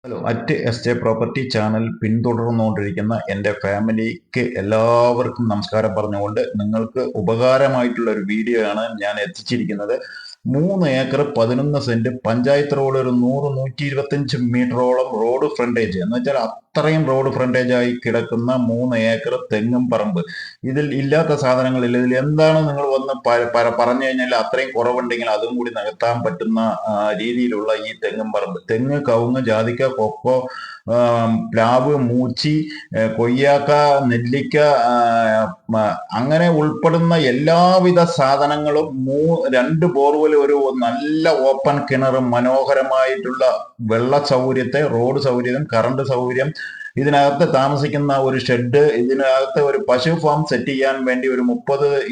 Hello, S property channel പിന്തുടർന്നുകൊണ്ടിരിക്കുന്ന എൻ്റെ ഫാമിലിക്ക് എല്ലാവർക്കും നമസ്കാരം പറഞ്ഞുകൊണ്ട് നിങ്ങൾക്ക് ഉപകാരമായിട്ടുള്ള ഒരു വീഡിയോ ആണ് ഞാൻ എത്തിച്ചിരിക്കുന്നത്. 3 ഏക്കർ 11 സെന്റ് പഞ്ചായത്ത് റോഡ്, ഒരു 100-125 മീറ്ററോളം റോഡ് ഫ്രണ്ടേജ് എന്ന് വെച്ചാൽ അത്രയും റോഡ് ഫ്രണ്ടേജ് ആയി കിടക്കുന്ന 3 ഏക്കർ തെങ്ങും പറമ്പ്. ഇതിൽ ഇല്ലാത്ത സാധനങ്ങളില്ല. ഇതിൽ എന്താണ് നിങ്ങൾ വന്ന് പറഞ്ഞു കഴിഞ്ഞാൽ അത്രയും കുറവുണ്ടെങ്കിൽ അതും കൂടി നികത്താൻ പറ്റുന്ന രീതിയിലുള്ള ഈ തെങ്ങും പറമ്പ്. തെങ്ങ്, കവുങ്ങ്, ജാതിക്ക, കൊക്കോ, പ്ലാവ്, മൂച്ചി, കൊയ്യാക്ക, നെല്ലിക്ക, അങ്ങനെ ഉൾപ്പെടുന്ന എല്ലാവിധ സാധനങ്ങളും 2 ബോർവെൽ, ഒരു നല്ല ഓപ്പൺ കിണർ, മനോഹരമായിട്ടുള്ള വെള്ള സൗകര്യത്തെ, റോഡ് സൗകര്യം, കറണ്ട് സൗകര്യം, ഇതിനകത്ത് താമസിക്കുന്ന ഒരു ഷെഡ്, ഇതിനകത്ത് ഒരു പശു ഫാം സെറ്റ് ചെയ്യാൻ വേണ്ടി ഒരു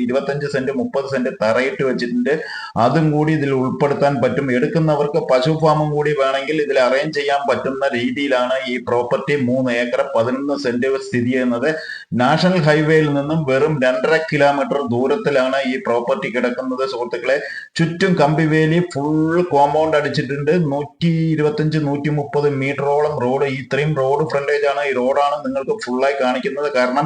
25 സെന്റ് 30 സെന്റ് തറയിട്ട് വെച്ചിട്ടുണ്ട്. അതും കൂടി ഇതിൽ ഉൾപ്പെടുത്താൻ പറ്റും. എടുക്കുന്നവർക്ക് പശു ഫാമും കൂടി വേണമെങ്കിൽ ഇതിൽ അറേഞ്ച് ചെയ്യാൻ പറ്റുന്ന രീതിയിലാണ് ഈ പ്രോപ്പർട്ടി. 3 ഏക്കർ 11 സെന്റ് സ്ഥിതി ചെയ്യുന്നത്. നാഷണൽ ഹൈവേയിൽ നിന്നും വെറും 2.5 കിലോമീറ്റർ ദൂരത്തിലാണ് ഈ പ്രോപ്പർട്ടി കിടക്കുന്നത്. സുഹൃത്തുക്കളെ, ചുറ്റും കമ്പിവേലി, ഫുൾ കോമ്പൗണ്ട് അടിച്ചിട്ടുണ്ട്. 125-130 മീറ്ററോളം റോഡ്, ഇത്രയും റോഡ് ഫ്രണ്ടേജ് ആണ്. ഈ റോഡാണ് നിങ്ങൾക്ക് ഫുള്ളായി കാണിക്കുന്നത്. കാരണം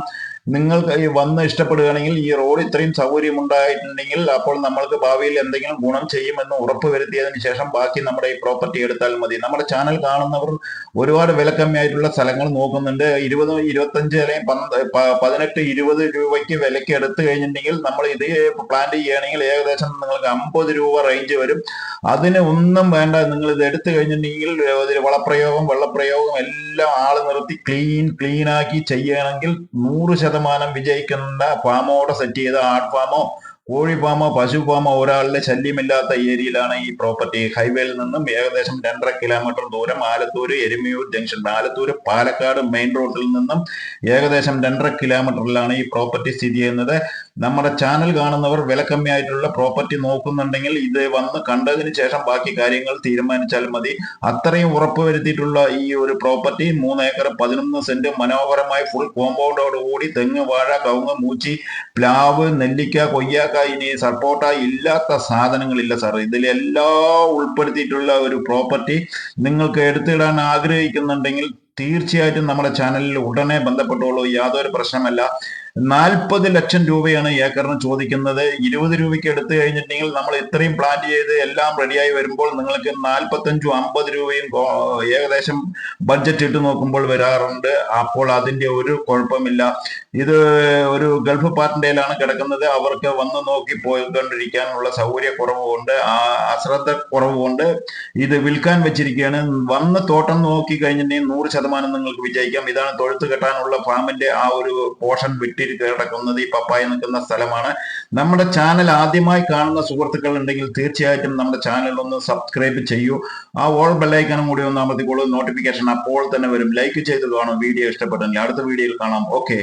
നിങ്ങൾക്ക് ഈ വന്ന് ഇഷ്ടപ്പെടുകയാണെങ്കിൽ, ഈ റോഡ് ഇത്രയും സൗകര്യം ഉണ്ടായിട്ടുണ്ടെങ്കിൽ, അപ്പോൾ നമ്മൾക്ക് ഭാവിയിൽ എന്തെങ്കിലും ഗുണം ചെയ്യുമെന്ന് ഉറപ്പ് വരുത്തിയതിനു ശേഷം ബാക്കി നമ്മുടെ ഈ പ്രോപ്പർട്ടി എടുത്താൽ മതി. നമ്മുടെ ചാനൽ കാണുന്നവർ ഒരുപാട് വിലക്കമ്മിയായിട്ടുള്ള സ്ഥലങ്ങൾ നോക്കുന്നുണ്ട്. 20, 25 അല്ലെങ്കിൽ 18, 20 രൂപയ്ക്ക് വിലക്ക് എടുത്തു കഴിഞ്ഞിട്ടുണ്ടെങ്കിൽ നമ്മൾ ഇത് പ്ലാൻ ചെയ്യുകയാണെങ്കിൽ ഏകദേശം നിങ്ങൾക്ക് 50 രൂപ റേഞ്ച് വരും. അതിന് ഒന്നും വേണ്ട. നിങ്ങൾ ഇത് എടുത്തു കഴിഞ്ഞിട്ടുണ്ടെങ്കിൽ വളപ്രയോഗം, വെള്ളപ്രയോഗം എല്ലാം ആള് നിർത്തി ക്ലീൻ ആക്കി ചെയ്യുകയാണെങ്കിൽ 100% വിജയിക്കുന്ന ഫാമോടെ സെറ്റ് ചെയ്ത ആട് ഫാമോ, കോഴി ഫാമോ, പശു ഫാമോ, ഒരാളുടെ ശല്യമില്ലാത്ത ഏരിയയിലാണ് ഈ പ്രോപ്പർട്ടി. ഹൈവേയിൽ നിന്നും ഏകദേശം 2.5 കിലോമീറ്റർ ദൂരം, ആലത്തൂർ എരുമിയൂർ ജംഗ്ഷൻ, ആലത്തൂർ പാലക്കാട് മെയിൻ റോഡിൽ നിന്നും ഏകദേശം 2.5 കിലോമീറ്ററിലാണ് ഈ പ്രോപ്പർട്ടി സ്ഥിതി ചെയ്യുന്നത്. നമ്മുടെ ചാനൽ കാണുന്നവർ വിലക്കമ്മിയായിട്ടുള്ള പ്രോപ്പർട്ടി നോക്കുന്നുണ്ടെങ്കിൽ ഇത് വന്ന് കണ്ടതിന് ശേഷം ബാക്കി കാര്യങ്ങൾ തീരുമാനിച്ചാൽ മതി. അത്രയും ഉറപ്പ് വരുത്തിയിട്ടുള്ള ഈ ഒരു പ്രോപ്പർട്ടി 3 ഏക്കർ 11 സെന്റ് മനോഹരമായി ഫുൾ കോമ്പൗണ്ടോട് കൂടി തെങ്ങ്, വാഴ, കവുങ്ങ്, മൂച്ചി, പ്ലാവ്, നെല്ലിക്ക, കൊയ്യാക്ക, ഇനി സപ്പോട്ട, ഇല്ലാത്ത സാധനങ്ങളില്ല സാർ. ഇതിലെല്ലാം ഉൾപ്പെടുത്തിയിട്ടുള്ള ഒരു പ്രോപ്പർട്ടി നിങ്ങൾക്ക് എടുത്തിടാൻ ആഗ്രഹിക്കുന്നുണ്ടെങ്കിൽ തീർച്ചയായിട്ടും നമ്മുടെ ചാനലിൽ ഉടനെ ബന്ധപ്പെട്ടോളൂ. യാതൊരു പ്രശ്നമല്ല. 40 ലക്ഷം രൂപയാണ് ഏക്കറിന് ചോദിക്കുന്നത്. 20 രൂപയ്ക്ക് എടുത്തു കഴിഞ്ഞിട്ടുണ്ടെങ്കിൽ നമ്മൾ ഇത്രയും പ്ലാൻ ചെയ്ത് എല്ലാം റെഡിയായി വരുമ്പോൾ നിങ്ങൾക്ക് 45-50 രൂപയും ഏകദേശം ബഡ്ജറ്റ് ഇട്ട് നോക്കുമ്പോൾ വരാറുണ്ട്. അപ്പോൾ അതിന്റെ ഒരു കുഴപ്പമില്ല. ഇത് ഒരു ഗൾഫ് പാർട്ടിയിലാണ് കിടക്കുന്നത്. അവർക്ക് വന്ന് നോക്കി പോയിക്കൊണ്ടിരിക്കാനുള്ള സൗകര്യക്കുറവുകൊണ്ട്, അശ്രദ്ധ കുറവുകൊണ്ട് ഇത് വിൽക്കാൻ വെച്ചിരിക്കുകയാണ്. വന്ന് തോട്ടം നോക്കി കഴിഞ്ഞിട്ടുണ്ടെങ്കിൽ 100% നിങ്ങൾക്ക് വിജയിക്കാം. ഇതാണ് തൊഴുത്ത് കെട്ടാനുള്ള ഫാമിന്റെ ആ ഒരു പോർഷൻ വിട്ട് കിടക്കുന്നത്. ഈ പപ്പായ നിൽക്കുന്ന സ്ഥലമാണ്. നമ്മുടെ ചാനൽ ആദ്യമായി കാണുന്ന സുഹൃത്തുക്കൾ ഉണ്ടെങ്കിൽ തീർച്ചയായിട്ടും നമ്മുടെ ചാനൽ ഒന്ന് സബ്സ്ക്രൈബ് ചെയ്യൂ. ആ ഓൾ ബെല്ലൈക്കനും കൂടി ഒന്ന് അമർത്തിക്കോളൂ. നോട്ടിഫിക്കേഷൻ അപ്പോൾ തന്നെ വരും. ലൈക്ക് ചെയ്ത് കാണും വീഡിയോ ഇഷ്ടപ്പെട്ടെങ്കിൽ. അടുത്ത വീഡിയോയിൽ കാണാം. ഓക്കെ.